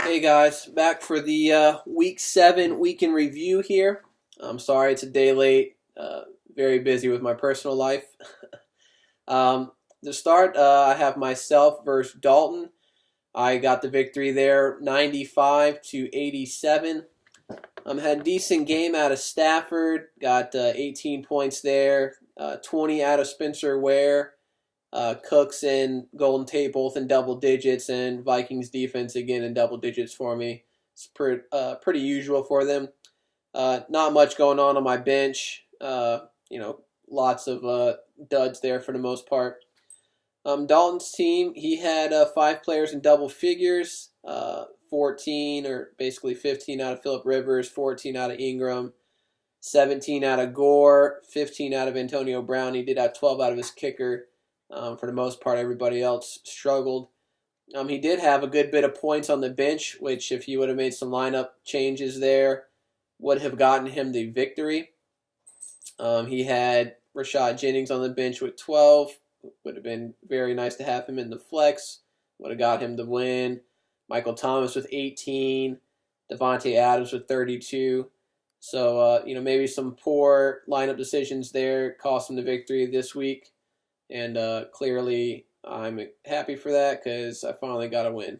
Hey guys, back for the week 7 week in review here. I'm sorry it's a day late. Very busy with my personal life. To start, I have myself versus Dalton. I got the victory there, 95-87. Had a decent game out of Stafford. Got 18 points there. 20 out of Spencer Ware. Cooks and Golden Tate both in double digits, and Vikings defense again in double digits for me. It's pretty usual for them. Not much going on my bench. Lots of duds there for the most part. Dalton's team, he had 5 players in double figures. 14 or basically 15 out of Phillip Rivers, 14 out of Ingram, 17 out of Gore, 15 out of Antonio Brown. He did have 12 out of his kicker. For the most part, everybody else struggled. He did have a good bit of points on the bench, which if he would have made some lineup changes there, would have gotten him the victory. He had Rashad Jennings on the bench with 12. Would have been very nice to have him in the flex. Would have got him the win. Michael Thomas with 18. Devontae Adams with 32. So, maybe some poor lineup decisions there cost him the victory this week. And clearly, I'm happy for that because I finally got a win.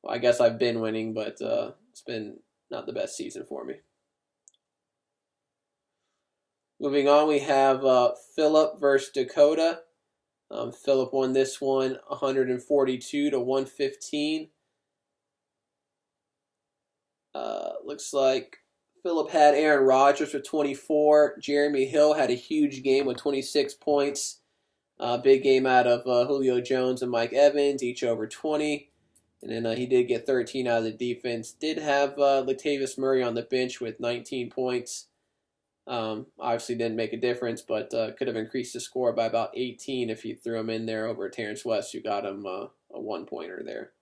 Well, I guess I've been winning, but it's been not the best season for me. Moving on, we have Phillip versus Dakota. Phillip won this one 142-115. Looks like Phillip had Aaron Rodgers with 24. Jeremy Hill had a huge game with 26 points. Big game out of Julio Jones and Mike Evans, each over 20. And then he did get 13 out of the defense. Did have Latavius Murray on the bench with 19 points. Obviously didn't make a difference, but could have increased the score by about 18 if you threw him in there over Terrence West, who got him a one-pointer there.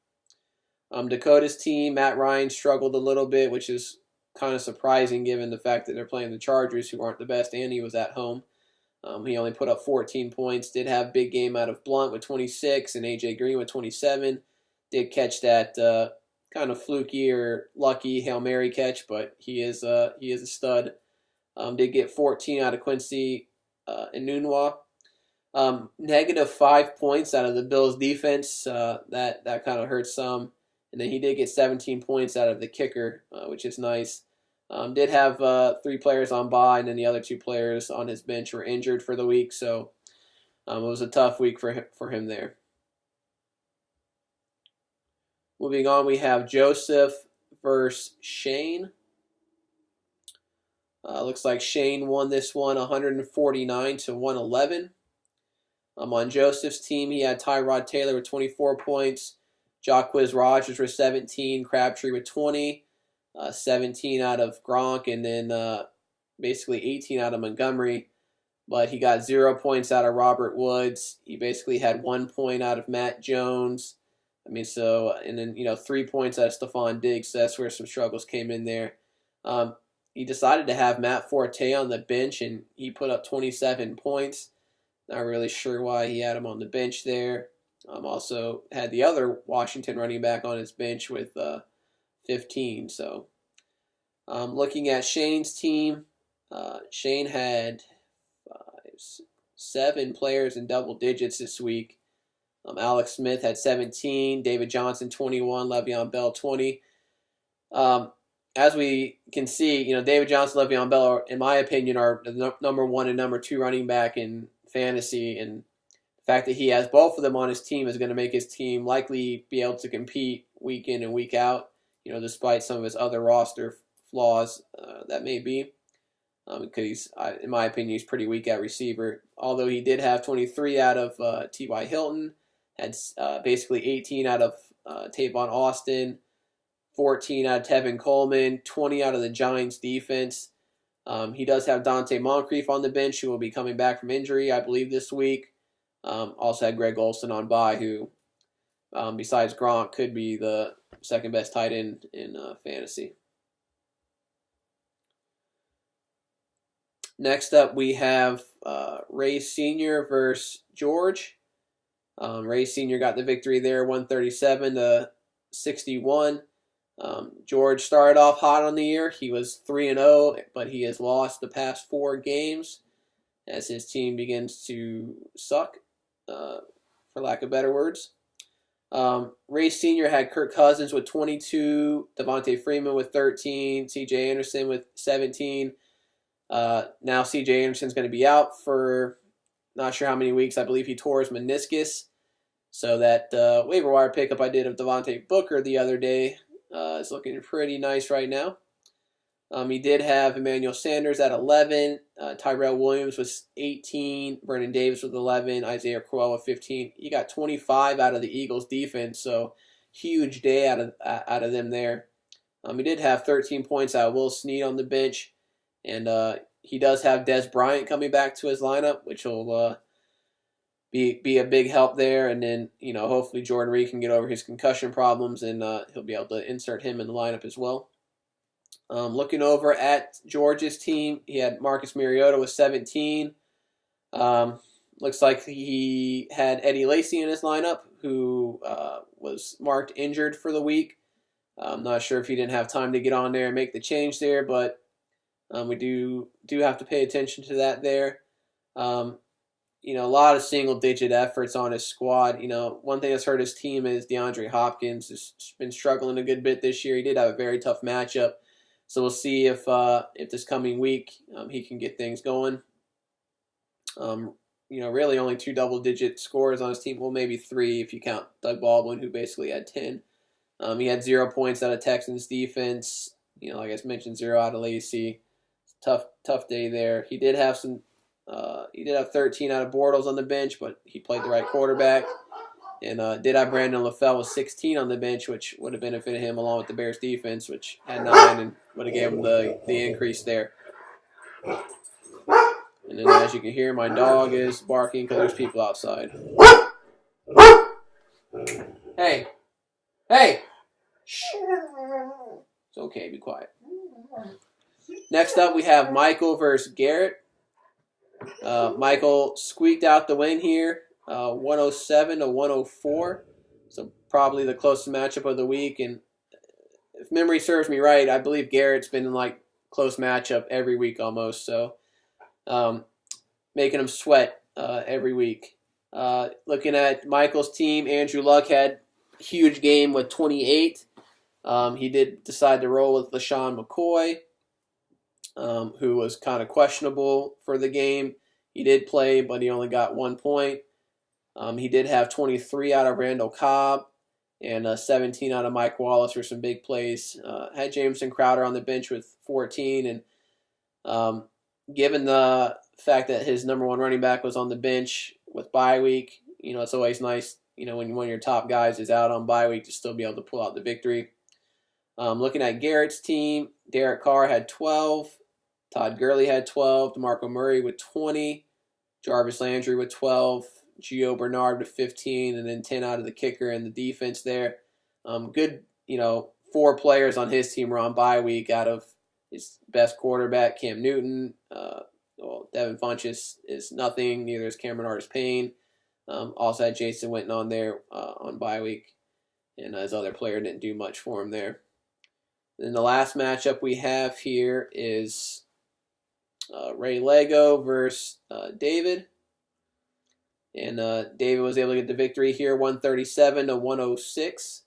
Dakota's team, Matt Ryan struggled a little bit, which is kind of surprising given the fact that they're playing the Chargers, who aren't the best, and he was at home. He only put up 14 points. Did have a big game out of Blunt with 26 and A.J. Green with 27. Did catch that kind of fluky or lucky Hail Mary catch, but he is a stud. Did get 14 out of Quincy Enunwa. -5 points out of the Bills' defense. That kind of hurts some. And then he did get 17 points out of the kicker, which is nice. Did have 3 players on bye, and then the other 2 players on his bench were injured for the week. So it was a tough week for him there. Moving on, we have Joseph versus Shane. Looks like Shane won this one 149-111. On Joseph's team, he had Tyrod Taylor with 24 points. Jacquizz Rodgers with 17, Crabtree with 20, 17 out of Gronk, and then basically 18 out of Montgomery. But he got 0 points out of Robert Woods. He basically had 1 point out of Matt Jones. And then 3 points out of Stephon Diggs. So that's where some struggles came in there. He decided to have Matt Forte on the bench, and he put up 27 points. Not really sure why he had him on the bench there. Also had the other Washington running back on his bench with 15. So looking at Shane's team, Shane had 7 players in double digits this week. Alex Smith had 17, David Johnson 21, Le'Veon Bell 20. As we can see, David Johnson, Le'Veon Bell, in my opinion, are the number 1 and number 2 running back in fantasy, and the fact that he has both of them on his team is going to make his team likely be able to compete week in and week out, despite some of his other roster flaws that may be. Because in my opinion, he's pretty weak at receiver. Although he did have 23 out of T.Y. Hilton, had basically 18 out of Tavon Austin, 14 out of Tevin Coleman, 20 out of the Giants defense. He does have Dante Moncrief on the bench, who will be coming back from injury, I believe, this week. Also had Greg Olsen on bye, who, besides Gronk, could be the second best tight end in fantasy. Next up, we have Ray Sr. versus George. Ray Sr. got the victory there, 137 61. George started off hot on the year. He was 3-0, but he has lost the past 4 games as his team begins to suck, for lack of better words. Ray Sr. had Kirk Cousins with 22, Devontae Freeman with 13, C.J. Anderson with 17. Now C.J. Anderson's going to be out for not sure how many weeks. I believe he tore his meniscus. So that waiver wire pickup I did of Devontae Booker the other day is looking pretty nice right now. He did have Emmanuel Sanders at 11, Tyrell Williams was 18, Vernon Davis with 11, Isaiah Crowell with 15. He got 25 out of the Eagles defense, so huge day out of them there. He did have 13 points out of Will Snead on the bench, and he does have Des Bryant coming back to his lineup, which will be a big help there. And then, hopefully Jordan Reed can get over his concussion problems, and he'll be able to insert him in the lineup as well. Looking over at George's team, he had Marcus Mariota with 17. Looks like he had Eddie Lacy in his lineup, who was marked injured for the week. I'm not sure if he didn't have time to get on there and make the change there, but we do have to pay attention to that there. A lot of single-digit efforts on his squad. One thing that's hurt his team is DeAndre Hopkins has been struggling a good bit this year. He did have a very tough matchup. So we'll see if this coming week he can get things going. Really only 2 double-digit scores on his team. Well, maybe 3 if you count Doug Baldwin, who basically had 10. He had 0 points out of Texans defense. Like I mentioned, 0 out of Lacy. Tough day there. He did have 13 out of Bortles on the bench, but he played the right quarterback. And did have Brandon LaFell with 16 on the bench, which would have benefited him along with the Bears defense, which had 9 and would have given him the increase there. And then as you can hear, my dog is barking because there's people outside. Hey! Shh! It's okay, be quiet. Next up, we have Michael versus Garrett. Michael squeaked out the win here. 107 to 104, so probably the closest matchup of the week. And if memory serves me right, I believe Garrett's been in close matchup every week almost. So making him sweat every week. Looking at Michael's team, Andrew Luck had a huge game with 28. He did decide to roll with LaShawn McCoy, who was kind of questionable for the game. He did play, but he only got 1 point. He did have 23 out of Randall Cobb and 17 out of Mike Wallace for some big plays. Had Jameson Crowder on the bench with 14. And given the fact that his number 1 running back was on the bench with bye week, it's always nice, when one of your top guys is out on bye week to still be able to pull out the victory. Looking at Garrett's team, Derek Carr had 12. Todd Gurley had 12. DeMarco Murray with 20. Jarvis Landry with 12. Gio Bernard with 15, and then 10 out of the kicker and the defense there. Good, 4 players on his team were on bye week out of his best quarterback, Cam Newton. Devin Funchess is nothing. Neither is Cameron Artis-Payne. Also had Jason Witten on there on bye week, and his other player didn't do much for him there. Then the last matchup we have here is Ray Lego versus David. And David was able to get the victory here, 137 to 106.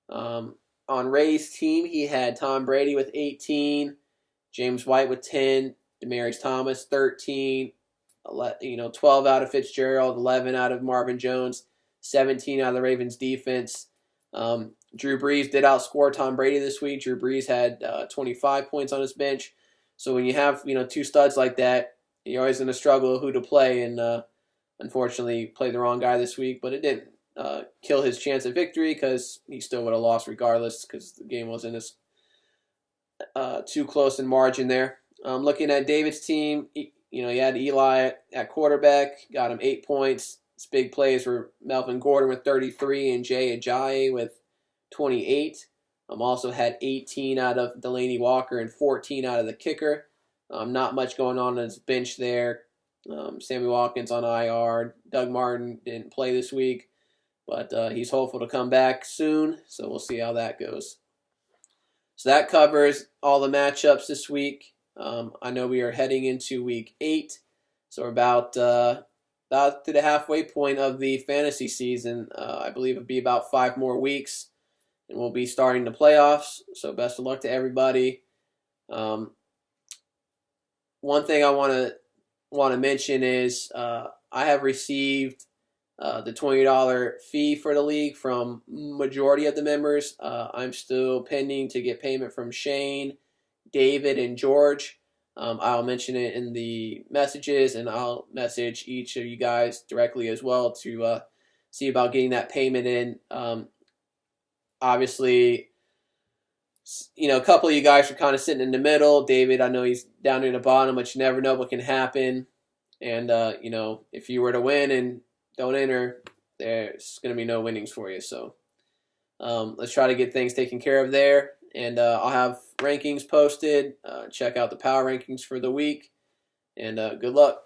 On Ray's team, he had Tom Brady with 18, James White with 10, Demaryius Thomas 13, 12 out of Fitzgerald, 11 out of Marvin Jones, 17 out of the Ravens defense. Drew Brees did outscore Tom Brady this week. Drew Brees had 25 points on his bench. So when you have 2 studs like that, you're always going to struggle who to play, and unfortunately played the wrong guy this week, but it didn't kill his chance of victory because he still would have lost regardless because the game wasn't as too close in margin there. Looking at David's team, he had Eli at quarterback, got him 8 points. His big plays were Melvin Gordon with 33 and Jay Ajayi with 28. Also had 18 out of Delaney Walker and 14 out of the kicker. Not much going on his bench there. Sammy Watkins on IR. Doug Martin didn't play this week. but he's hopeful to come back soon, so we'll see how that goes. So that covers all the matchups this week. I know we are heading into week 8, so we're about to the halfway point of the fantasy season. I believe it'll be about 5 more weeks, and we'll be starting the playoffs. So best of luck to everybody. One thing I want to mention is I have received the $20 fee for the league from majority of the members. I'm still pending to get payment from Shane, David, and George. I'll mention it in the messages, and I'll message each of you guys directly as well to see about getting that payment in. Obviously, a couple of you guys are kind of sitting in the middle. David, I know he's down near the bottom, but you never know what can happen. And, if you were to win and don't enter, there's going to be no winnings for you. So let's try to get things taken care of there. And I'll have rankings posted. Check out the power rankings for the week. And good luck.